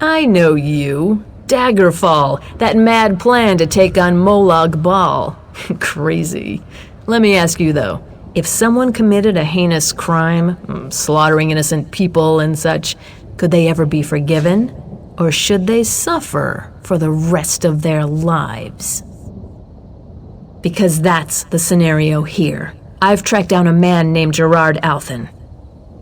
I know you. Daggerfall, that mad plan to take on Molag Bal. Crazy. Let me ask you though, if someone committed a heinous crime, slaughtering innocent people and such, could they ever be forgiven? Or should they suffer for the rest of their lives? Because that's the scenario here. I've tracked down a man named Gerard Althen.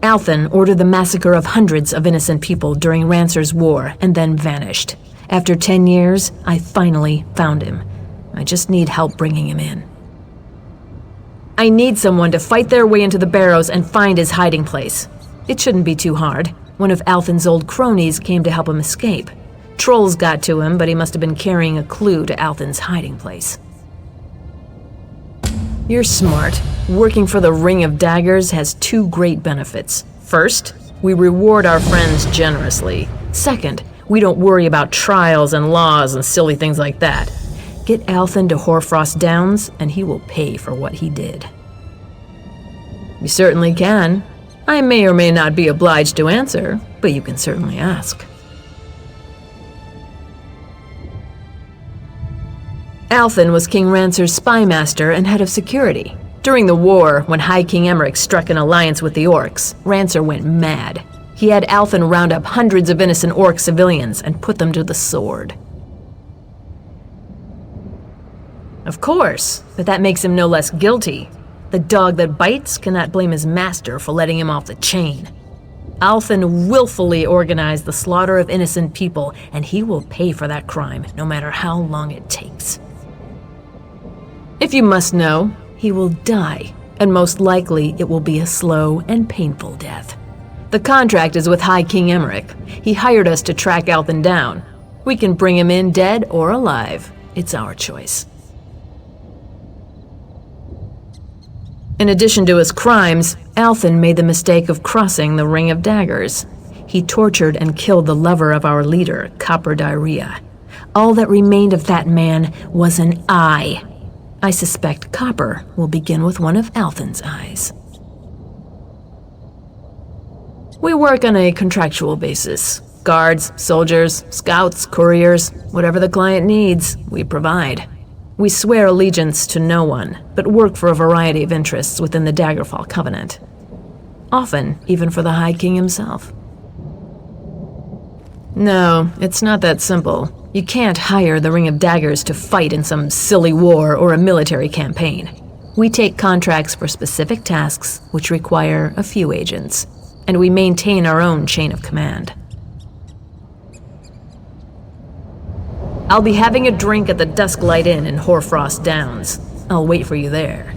Althen ordered the massacre of hundreds of innocent people during Ranser's war and then vanished. After 10 years, I finally found him. I just need help bringing him in. I need someone to fight their way into the Barrows and find his hiding place. It shouldn't be too hard. One of Althen's old cronies came to help him escape. Trolls got to him, but he must have been carrying a clue to Althen's hiding place. You're smart. Working for the Ring of Daggers has two great benefits. First, we reward our friends generously. Second, we don't worry about trials and laws and silly things like that. Get Althen to Hoarfrost Downs, and he will pay for what he did. You certainly can. I may or may not be obliged to answer, but you can certainly ask. Althen was King Ranser's spymaster and head of security. During the war, when High King Emmerich struck an alliance with the Orcs, Ranser went mad. He had Althen round up hundreds of innocent Orc civilians and put them to the sword. Of course, but that makes him no less guilty. The dog that bites cannot blame his master for letting him off the chain. Althen willfully organized the slaughter of innocent people, and he will pay for that crime, no matter how long it takes. If you must know, he will die, and most likely it will be a slow and painful death. The contract is with High King Emmerich. He hired us to track Althen down. We can bring him in dead or alive. It's our choice. In addition to his crimes, Althen made the mistake of crossing the Ring of Daggers. He tortured and killed the lover of our leader, Copper Diarrhea. All that remained of that man was an eye. I suspect Copper will begin with one of Althen's eyes. We work on a contractual basis. Guards, soldiers, scouts, couriers, whatever the client needs, we provide. We swear allegiance to no one, but work for a variety of interests within the Daggerfall Covenant. Often, even for the High King himself. No, it's not that simple. You can't hire the Ring of Daggers to fight in some silly war or a military campaign. We take contracts for specific tasks which require a few agents, and we maintain our own chain of command. I'll be having a drink at the Dusklight Inn in Hoarfrost Downs. I'll wait for you there.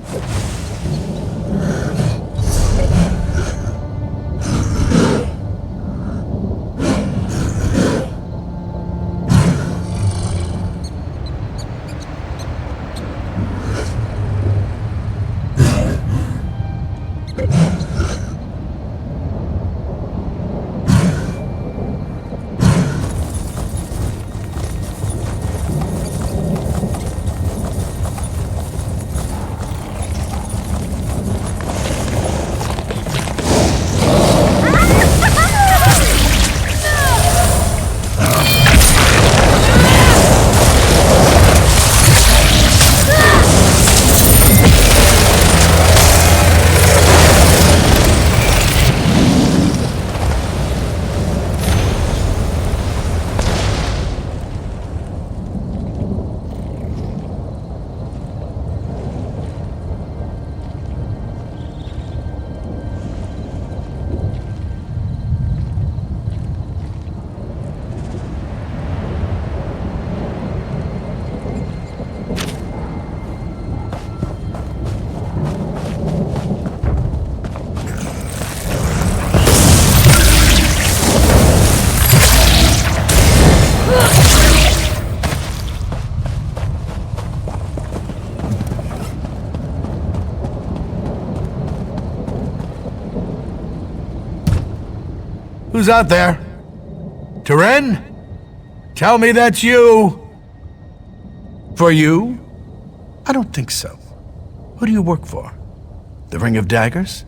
Who's out there? Teren? Tell me that's you! For you? I don't think so. Who do you work for? The Ring of Daggers?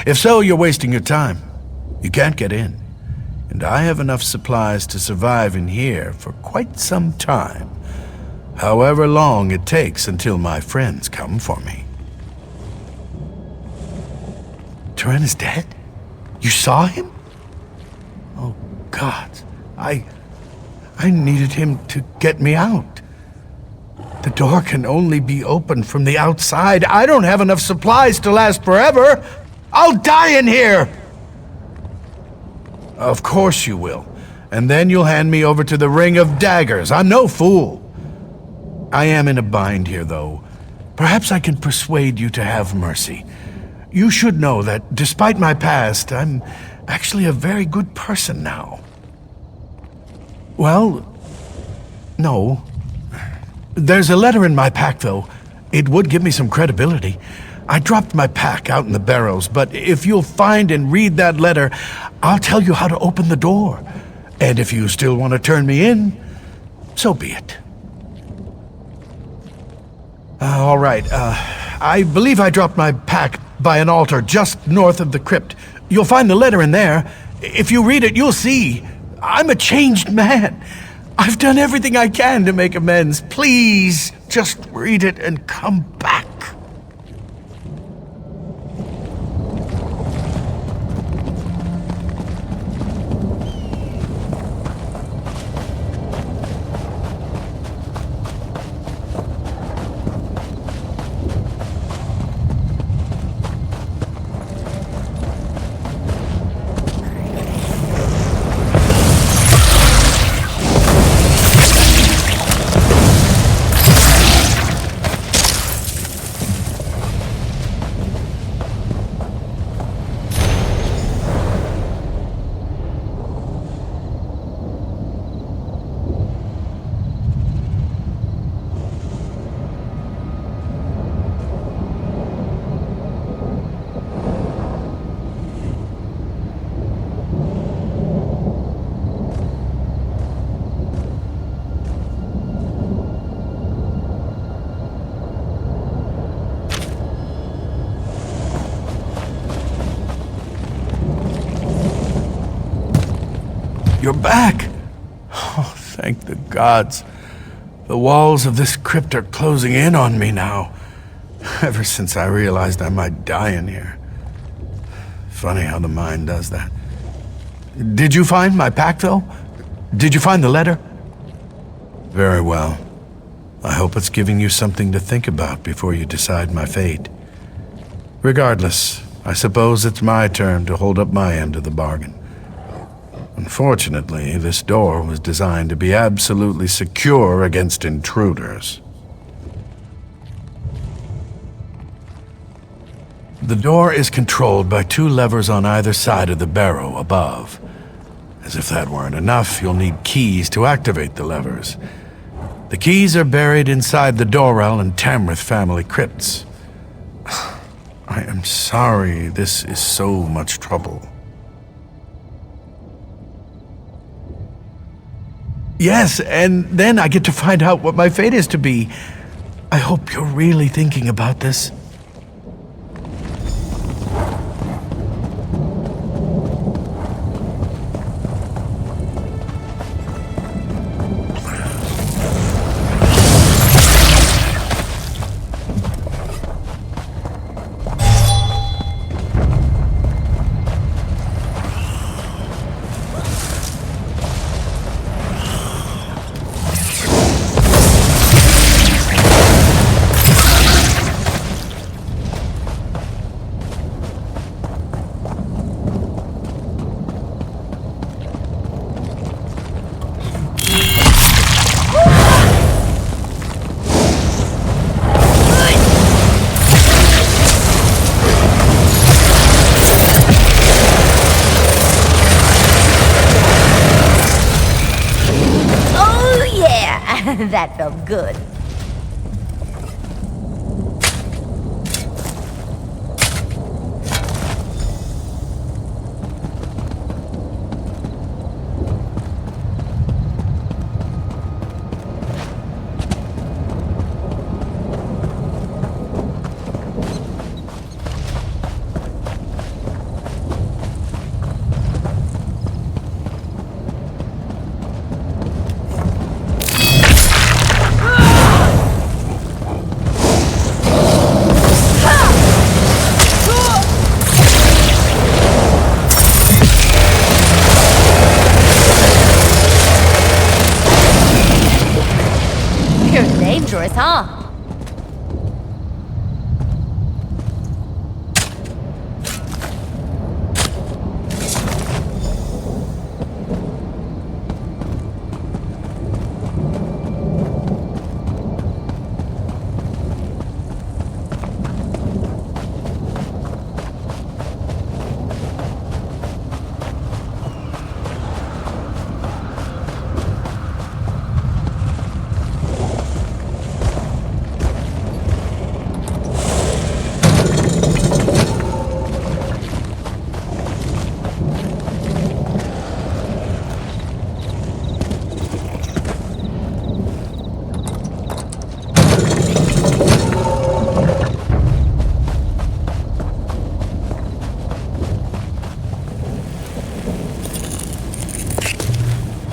If so, you're wasting your time. You can't get in. and I have enough supplies to survive in here for quite some time. However long it takes until my friends come for me. Turen is dead? You saw him? Oh, God. I needed him to get me out. The door can only be opened from the outside. I don't have enough supplies to last forever. I'll die in here! Of course you will. And then you'll hand me over to the Ring of Daggers. I'm no fool. I am in a bind here, though. Perhaps I can persuade you to have mercy. You should know that, despite my past, I'm actually a very good person now. Well, no. There's a letter in my pack, though. It would give me some credibility. I dropped my pack out in the barrows, but if you'll find and read that letter, I'll tell you how to open the door. And if you still want to turn me in, so be it. All right. I believe I dropped my pack by an altar just north of the crypt. You'll find the letter in there. If you read it, you'll see. I'm a changed man. I've done everything I can to make amends. Please, just read it and come back. You're back! Oh, thank the gods. The walls of this crypt are closing in on me now. Ever since I realized I might die in here. Funny how the mind does that. Did you find my pack, though? Did you find the letter? Very well. I hope it's giving you something to think about before you decide my fate. Regardless, I suppose it's my turn to hold up my end of the bargain. Unfortunately, this door was designed to be absolutely secure against intruders. The door is controlled by 2 levers on either side of the barrow above. As if that weren't enough, you'll need keys to activate the levers. The keys are buried inside the Dorrell and Tamrith family crypts. I am sorry this is so much trouble. Yes, and then I get to find out what my fate is to be. I hope you're really thinking about this. That felt good. dangerous, huh?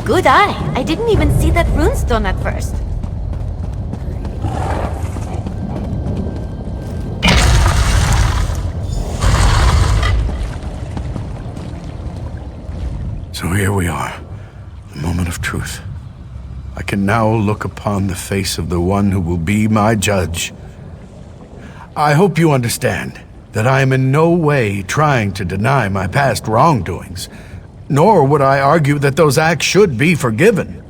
Good eye. I didn't even see that runestone at first. So here we are, the moment of truth. I can now look upon the face of the one who will be my judge. I hope you understand that I am in no way trying to deny my past wrongdoings, nor would I argue that those acts should be forgiven.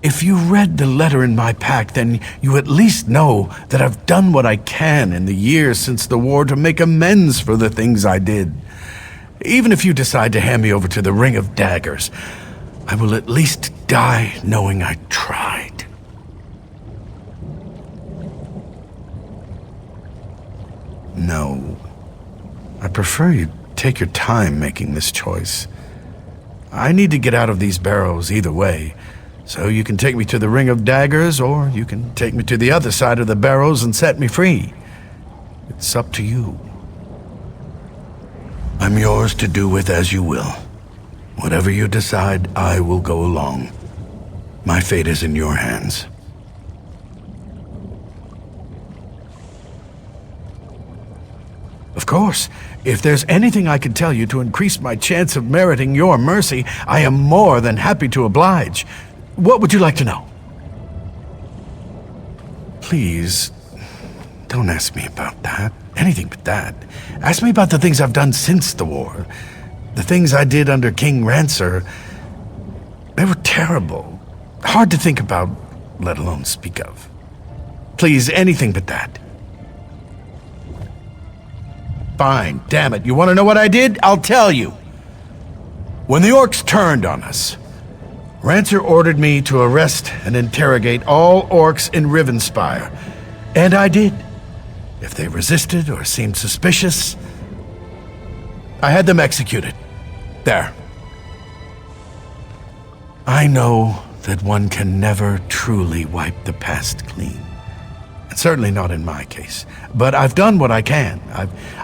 If you read the letter in my pack, then you at least know that I've done what I can in the years since the war to make amends for the things I did. Even if you decide to hand me over to the Ring of Daggers, I will at least die knowing I tried. No, I prefer you take your time making this choice. I need to get out of these barrows either way, so you can take me to the Ring of Daggers, or you can take me to the other side of the barrows and set me free. It's up to you. I'm yours to do with as you will. Whatever you decide, I will go along. My fate is in your hands. Of course, if there's anything I can tell you to increase my chance of meriting your mercy, I am more than happy to oblige. What would you like to know? Please, don't ask me about that. Anything but that. Ask me about the things I've done since the war. The things I did under King Ranser. They were terrible. Hard to think about, let alone speak of. Please, anything but that. Fine, damn it. You want to know what I did? I'll tell you. When the orcs turned on us, Ranser ordered me to arrest and interrogate all orcs in Rivenspire. And I did. If they resisted or seemed suspicious, I had them executed. There. I know that one can never truly wipe the past clean. And certainly not in my case. But I've done what I can.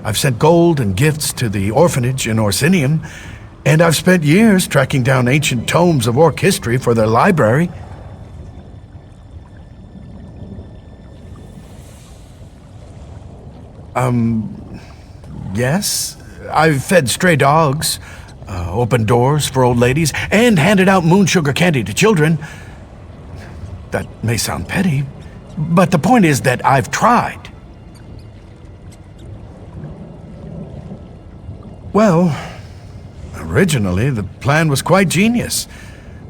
I've sent gold and gifts to the orphanage in Orsinium, and I've spent years tracking down ancient tomes of orc history for their library. Yes. I've fed stray dogs, opened doors for old ladies, and handed out moon sugar candy to children. That may sound petty, but the point is that I've tried. Well, originally the plan was quite genius.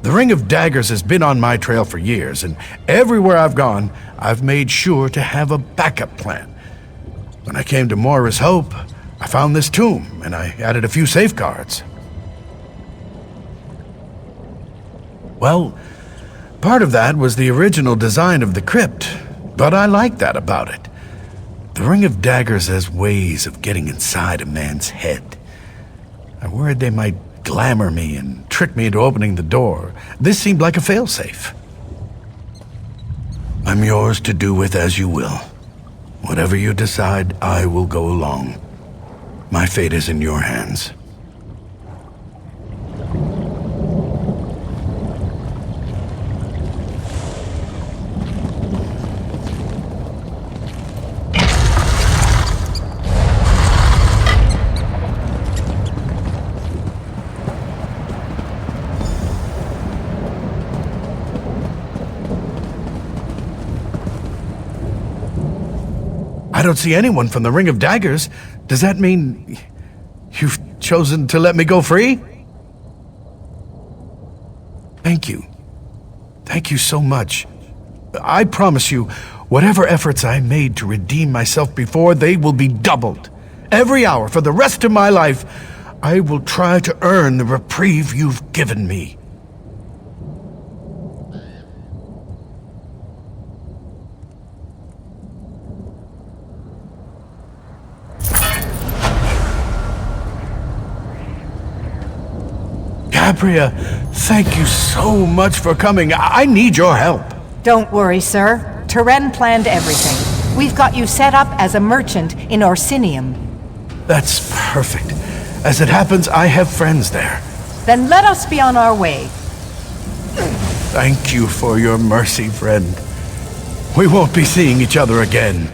The Ring of Daggers has been on my trail for years, and everywhere I've gone, I've made sure to have a backup plan. When I came to Moira's Hope, I found this tomb, and I added a few safeguards. Well, part of that was the original design of the crypt, but I like that about it. The Ring of Daggers has ways of getting inside a man's head. I worried they might glamour me and trick me into opening the door. This seemed like a failsafe. I'm yours to do with as you will. Whatever you decide, I will go along. My fate is in your hands. I don't see anyone from the Ring of Daggers. Does that mean you've chosen to let me go free? Thank you. Thank you so much. I promise you, whatever efforts I made to redeem myself before, they will be doubled. Every hour for the rest of my life, I will try to earn the reprieve you've given me. Gabrielle, thank you so much for coming. I need your help. Don't worry, sir. Turen planned everything. We've got you set up as a merchant in Orsinium. That's perfect. As it happens, I have friends there. Then let us be on our way. Thank you for your mercy, friend. We won't be seeing each other again.